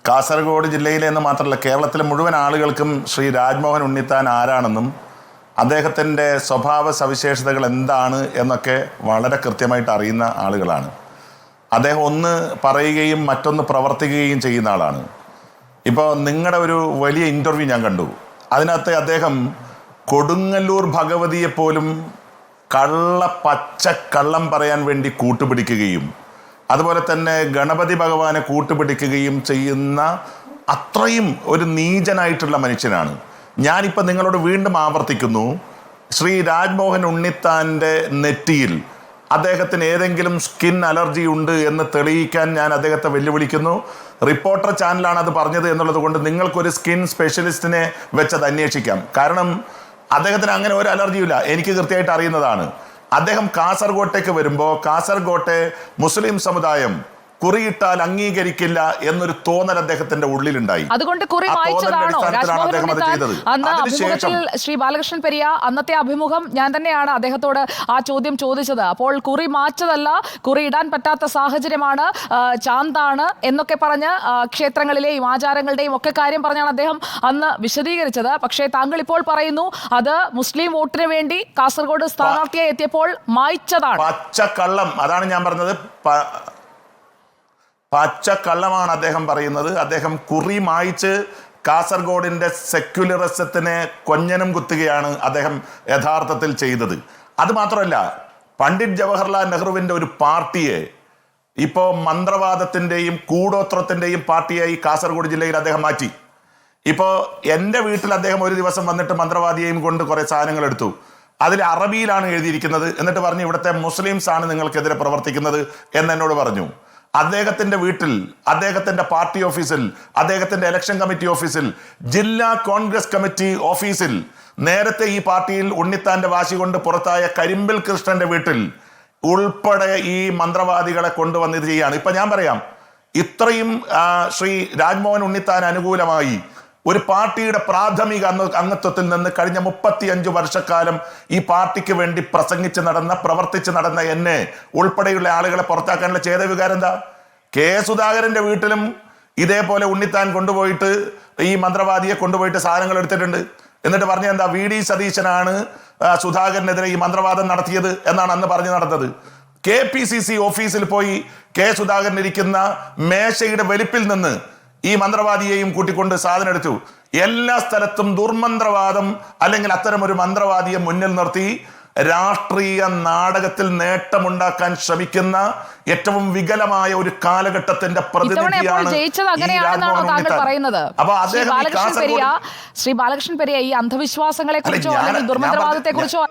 കാസർഗോഡ് ജില്ലയിലെ എന്ന് മാത്രമല്ല കേരളത്തിലെ മുഴുവൻ ആളുകൾക്കും ശ്രീ രാജ്മോഹൻ ഉണ്ണിത്താൻ ആരാണെന്നും അദ്ദേഹത്തിൻ്റെ സ്വഭാവ സവിശേഷതകൾ എന്താണ് എന്നൊക്കെ വളരെ കൃത്യമായിട്ട് അറിയുന്ന ആളുകളാണ്. അദ്ദേഹം ഒന്ന് പറയുകയും മറ്റൊന്ന് പ്രവർത്തിക്കുകയും ചെയ്യുന്ന ആളാണ്. ഇപ്പോൾ നിങ്ങളുടെ ഒരു വലിയ ഇൻ്റർവ്യൂ ഞാൻ കണ്ടു. അതിനകത്ത് അദ്ദേഹം കൊടുങ്ങല്ലൂർ ഭഗവതിയെപ്പോലും പച്ചക്കള്ളം പറയാൻ വേണ്ടി കൂട്ടുപിടിക്കുകയും അതുപോലെ തന്നെ ഗണപതി ഭഗവാനെ കൂട്ടുപിടിക്കുകയും ചെയ്യുന്ന അത്രയും ഒരു നീചനായിട്ടുള്ള മനുഷ്യനാണ്. ഞാനിപ്പോൾ നിങ്ങളോട് വീണ്ടും ആവർത്തിക്കുന്നു, ശ്രീ രാജ്മോഹൻ ഉണ്ണിത്താൻ്റെ നെറ്റിയിൽ അദ്ദേഹത്തിന് ഏതെങ്കിലും സ്കിൻ അലർജി ഉണ്ട് എന്ന് തെളിയിക്കാൻ ഞാൻ അദ്ദേഹത്തെ വെല്ലുവിളിക്കുന്നു. റിപ്പോർട്ടർ ചാനലാണ് അത് പറഞ്ഞത് എന്നുള്ളത് കൊണ്ട് നിങ്ങൾക്കൊരു സ്കിൻ സ്പെഷ്യലിസ്റ്റിനെ വെച്ചത് അന്വേഷിക്കാം. കാരണം അദ്ദേഹത്തിന് അങ്ങനെ ഒരു അലർജിയില്ല, എനിക്ക് കൃത്യമായിട്ട് അറിയുന്നതാണ്. അദ്ദേഹം കാസർഗോട്ടേക്ക് വരുമ്പോൾ കാസർഗോട്ടെ മുസ്ലിം സമുദായം കുറിയിട്ടാൽ അംഗീകരിക്കില്ല എന്നൊരു തോന്നൽ അദ്ദേഹത്തിന്റെ ഉള്ളിലുണ്ടായി. അതുകൊണ്ട് കുറി വായിച്ചതാണോ അന്ന് അഭിമുഖത്തിൽ ശ്രീ ബാലകൃഷ്ണൻ പെരിയ അന്നത്തെ അഭിമുഖം ഞാൻ തന്നെയാണ് അദ്ദേഹത്തോട് ആ ചോദ്യം ചോദിച്ചത്. അപ്പോൾ കുറി മാച്ചതല്ല, കുറി ഇടാൻ പറ്റാത്ത സാഹചര്യമാണ്, ചാന്താണ് എന്നൊക്കെ പറഞ്ഞ് ക്ഷേത്രങ്ങളിലെയും ആചാരങ്ങളുടെയും ഒക്കെ കാര്യം പറഞ്ഞാണ് അദ്ദേഹം അന്ന് വിശദീകരിച്ചത്. പക്ഷേ താങ്കൾ ഇപ്പോൾ പറയുന്നു അത് മുസ്ലിം വോട്ടിന് വേണ്ടി കാസർഗോഡ് സ്ഥാനാർത്ഥിയായി എത്തിയപ്പോൾ മായ്ച്ചതാണ്. പച്ചക്കള്ളം, അതാണ് ഞാൻ പറഞ്ഞത്. പച്ചക്കള്ളമാണ് അദ്ദേഹം പറയുന്നത്. അദ്ദേഹം കുറി മായ്ച്ച് കാസർഗോഡിൻ്റെ സെക്യുലറിസത്തിനെ കൊഞ്ഞനം കുത്തുകയാണ് അദ്ദേഹം യഥാർത്ഥത്തിൽ ചെയ്തത്. അതുമാത്രമല്ല, പണ്ഡിറ്റ് ജവഹർലാൽ നെഹ്റുവിൻ്റെ ഒരു പാർട്ടിയെ ഇപ്പോൾ മന്ത്രവാദത്തിൻ്റെയും കൂടോത്രത്തിൻ്റെയും പാർട്ടിയായി കാസർഗോഡ് ജില്ലയിൽ അദ്ദേഹം മാറ്റി. ഇപ്പോൾ എൻ്റെ വീട്ടിൽ അദ്ദേഹം ഒരു ദിവസം വന്നിട്ട് മന്ത്രവാദിയെയും കൊണ്ട് കുറേ സാധനങ്ങൾ എടുത്തു. അതിൽ അറബിയിലാണ് എഴുതിയിരിക്കുന്നത്. എന്നിട്ട് പറഞ്ഞു ഇവിടുത്തെ മുസ്ലിംസ് ആണ് നിങ്ങൾക്കെതിരെ പ്രവർത്തിക്കുന്നത് എന്നോട് പറഞ്ഞു. അദ്ദേഹത്തിന്റെ വീട്ടിൽ, അദ്ദേഹത്തിന്റെ പാർട്ടി ഓഫീസിൽ, അദ്ദേഹത്തിന്റെ ഇലക്ഷൻ കമ്മിറ്റി ഓഫീസിൽ, ജില്ലാ കോൺഗ്രസ് കമ്മിറ്റി ഓഫീസിൽ, നേരത്തെ ഈ പാർട്ടിയിൽ ഉണ്ണിത്താന്റെ വാശി കൊണ്ട് പുറത്തായ കരിമ്പിൽ കൃഷ്ണന്റെ വീട്ടിൽ ഉൾപ്പെടെ ഈ മന്ത്രവാദികളെ കൊണ്ടുവന്ന് ഇത് ചെയ്യാണ്. ഇപ്പൊ ഞാൻ പറയാം, ഇത്രയും ശ്രീ രാജ്മോഹൻ ഉണ്ണിത്താൻ അനുകൂലമായി ഒരു പാർട്ടിയുടെ പ്രാഥമിക അംഗത്വത്തിൽ നിന്ന് കഴിഞ്ഞ 35 വർഷക്കാലം ഈ പാർട്ടിക്ക് വേണ്ടി പ്രവർത്തിച്ച് നടന്ന എന്നെ ഉൾപ്പെടെയുള്ള ആളുകളെ പുറത്താക്കാനുള്ള ചേതവികാരം എന്താ? കെ സുധാകരന്റെ വീട്ടിലും ഇതേപോലെ ഉണ്ണിത്താൻ കൊണ്ടുപോയിട്ട് ഈ മന്ത്രവാദിയെ കൊണ്ടുപോയിട്ട് സാധനങ്ങൾ എടുത്തിട്ടുണ്ട്. എന്നിട്ട് പറഞ്ഞ എന്താ, വി ഡി സതീശനാണ് സുധാകരനെതിരെ ഈ മന്ത്രവാദം നടത്തിയത് എന്നാണ് അന്ന് പറഞ്ഞു നടന്നത്. KPCC ഓഫീസിൽ പോയി കെ സുധാകരൻ ഇരിക്കുന്ന മേശയുടെ വലിപ്പിൽ നിന്ന് ഈ മന്ത്രവാദിയെയും കൂട്ടിക്കൊണ്ട് സാധനം എടുത്തു. എല്ലാ സ്ഥലത്തും ദുർമന്ത്രവാദം അല്ലെങ്കിൽ അത്തരം ഒരു മന്ത്രവാദിയെ മുന്നിൽ നിർത്തി രാഷ്ട്രീയ നാടകത്തിൽ നേട്ടമുണ്ടാക്കാൻ ശ്രമിക്കുന്ന ഏറ്റവും വികലമായ ഒരു കാലഘട്ടത്തിന്റെ പ്രതിനിധിയാണ് ശ്രീ ബാലകൃഷ്ണൻ പെരിയ. ഈ അന്ധവിശ്വാസങ്ങളെ കുറിച്ചോ അല്ലെങ്കിൽ ദുർമന്ത്രവാദത്തെ കുറിച്ചോ